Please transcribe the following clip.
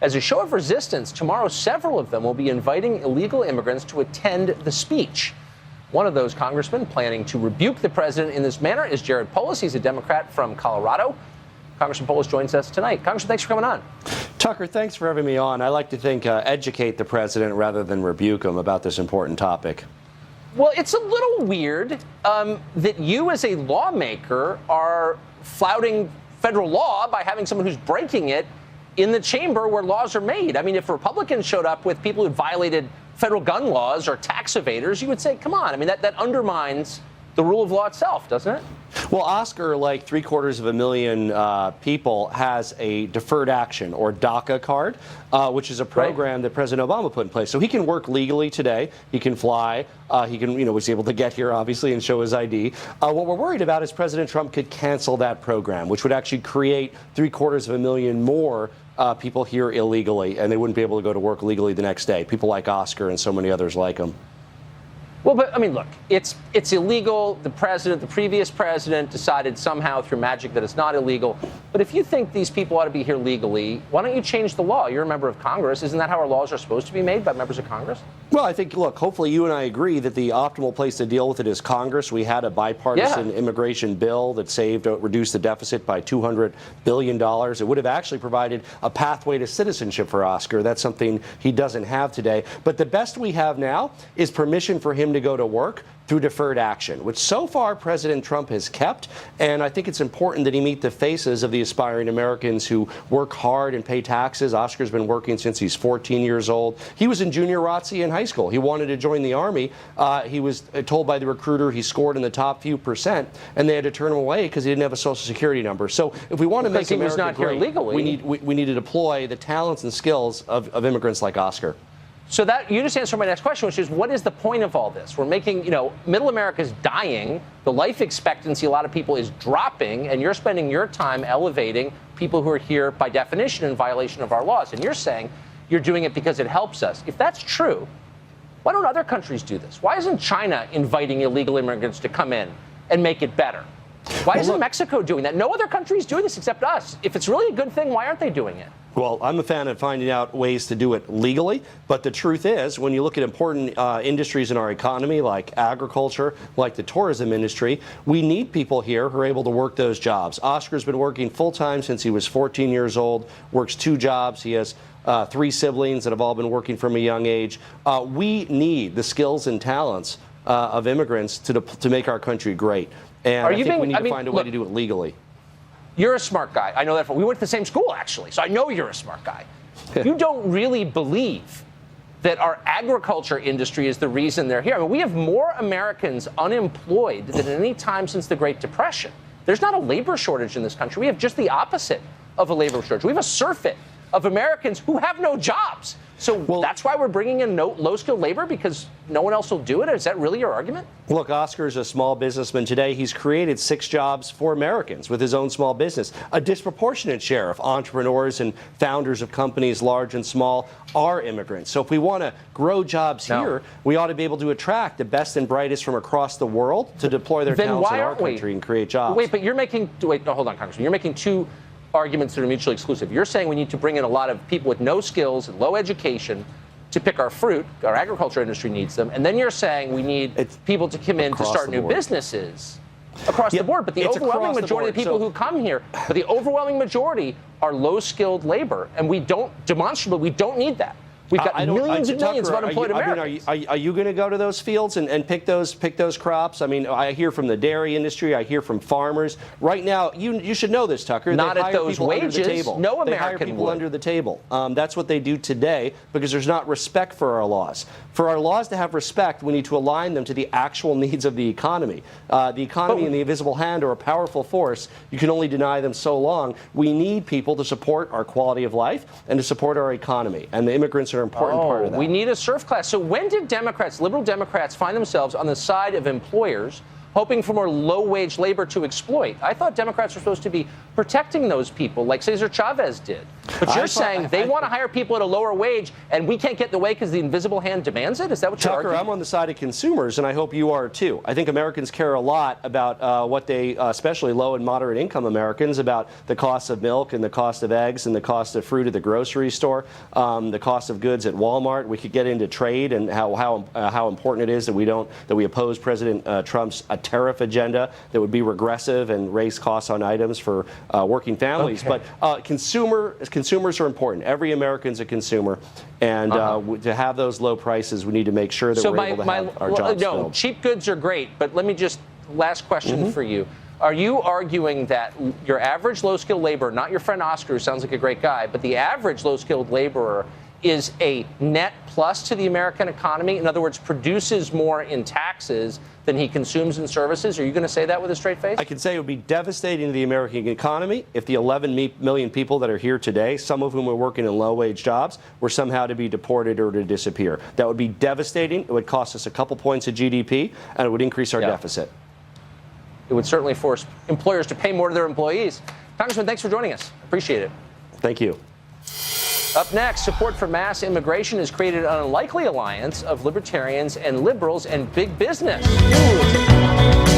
As a show of resistance, tomorrow several of them will be inviting illegal immigrants to attend the speech. One of those congressmen planning to rebuke the president in this manner is JARED POLIS. He's a Democrat from Colorado. Congressman Polis joins us tonight. Congressman, thanks for coming on. Tucker, thanks for having me on. I like to think educate the president rather than rebuke him about this important topic. Well, it's a little weird that you as a lawmaker are flouting federal law by having someone who's breaking it in the chamber where laws are made. I mean, if Republicans showed up with people who violated federal gun laws or tax evaders, you would say, come on. I mean, that undermines the rule of law itself, doesn't it? Well, Oscar, like 750,000 people, has a deferred action or DACA card, which is a program that President Obama put in place. So he can work legally today. He can fly. He can, was able to get here, obviously, and show his ID. What we're worried about is President Trump could cancel that program, which would actually create 750,000 more people here illegally, and they wouldn't be able to go to work legally the next day. People like Oscar and so many others like him. Well, but I mean, look, it's illegal. The previous president decided somehow through magic that it's not illegal. But if you think these people ought to be here legally, why don't you change the law? You're a member of Congress. Isn't that how our laws are supposed to be made, by members of Congress? Well, I think, look, hopefully you and I agree that the optimal place to deal with it is Congress. We had a bipartisan immigration bill that reduced the deficit by $200 billion. It would have actually provided a pathway to citizenship for Oscar. That's something he doesn't have today. But the best we have now is permission for him to go to work through deferred action, which so far President Trump has kept. And I think it's important that he meet the faces of the aspiring Americans who work hard and pay taxes. Oscar's been working since he's 14 years old. He was in junior ROTC in high school. He wanted to join the Army. He was told by the recruiter he scored in the top few percent, and they had to turn him away because he didn't have a Social Security number. So if we want to make America great, we need to deploy the talents and skills of immigrants like Oscar. So that you just answered my next question, which is, what is the point of all this? We're making, middle America's dying. The life expectancy, a lot of people, is dropping, and you're spending your time elevating people who are here by definition in violation of our laws. And you're saying you're doing it because it helps us. If that's true, why don't other countries do this? Why isn't China inviting illegal immigrants to come in and make it better? Why isn't Mexico doing that? No other country is doing this except us. If it's really a good thing, why aren't they doing it? Well, I'm a fan of finding out ways to do it legally, but the truth is, when you look at important industries in our economy, like agriculture, like the tourism industry, we need people here who are able to work those jobs. Oscar's been working full-time since he was 14 years old, works 2 jobs. He has 3 siblings that have all been working from a young age. We need the skills and talents of immigrants to make our country great. And I think we need to find a way to do it legally. You're a smart guy. I know that. We went to the same school, actually, so I know you're a smart guy. You don't really believe that our agriculture industry is the reason they're here. I mean, we have more Americans unemployed than at any time since the Great Depression. There's not a labor shortage in this country. We have just the opposite of a labor shortage. We have a surfeit of Americans who have no jobs. So that's why we're bringing in low-skilled labor, because no one else will do it? Is that really your argument? Look, Oscar's a small businessman today. He's created 6 jobs for Americans with his own small business. A disproportionate share of entrepreneurs and founders of companies, large and small, are immigrants. So if we want to grow jobs here, we ought to be able to attract the best and brightest from across the world to deploy their talents in our country and create jobs. Wait, but you're making – wait, no, hold on, Congressman. You're making 2 arguments that are mutually exclusive. You're saying we need to bring in a lot of people with no skills and low education to pick our fruit. Our agriculture industry needs them. And then you're saying we need people to come in to start new businesses across the board. But the overwhelming majority of the people who come here, the overwhelming majority are low-skilled labor. And we don't need that. We've got millions and millions of unemployed Americans. Are you going to go to those fields and pick those crops? I mean, I hear from the dairy industry. I hear from farmers. Right now, you should know this, Tucker. Not at those wages. No American They hire people under the table. That's what they do today because there's not respect for our laws. For our laws to have respect, we need to align them to the actual needs of the economy. The economy and the invisible hand are a powerful force. You can only deny them so long. We need people to support our quality of life and to support our economy. And the immigrants are an important part of that. We need a serf class. So when did Democrats, liberal Democrats, find themselves on the side of employers hoping for more low-wage labor to exploit. I thought Democrats were supposed to be protecting those people like Cesar Chavez did. But you're saying they want to hire people at a lower wage, and we can't get in the way because the invisible hand demands it? Is that what you're arguing? Tucker, I'm on the side of consumers, and I hope you are too. I think Americans care a lot about what they, especially low and moderate income Americans, about the cost of milk and the cost of eggs and the cost of fruit at the grocery store, the cost of goods at Walmart. We could get into trade and how important it is that we oppose President Trump's tariff agenda that would be regressive and raise costs on items for working families. Okay. But consumers are important. Every American's a consumer, and to have those low prices, we need to make sure that we're able to have our jobs filled. Cheap goods are great, but let me just, last question for you. Are you arguing that your average low-skilled laborer, not your friend Oscar, who sounds like a great guy, but the average low-skilled laborer is a net plus to the American economy? In other words, produces more in taxes than he consumes in services? Are you going to say that with a straight face? I can say it would be devastating to the American economy if the 11 million people that are here today, some of whom are working in low-wage jobs, were somehow to be deported or to disappear. That would be devastating. It would cost us a couple points of GDP, and it would increase our deficit. It would certainly force employers to pay more to their employees. Congressman, thanks for joining us. Appreciate it. Thank you. Up next, support for mass immigration has created an unlikely alliance of libertarians and liberals and big business. Ooh.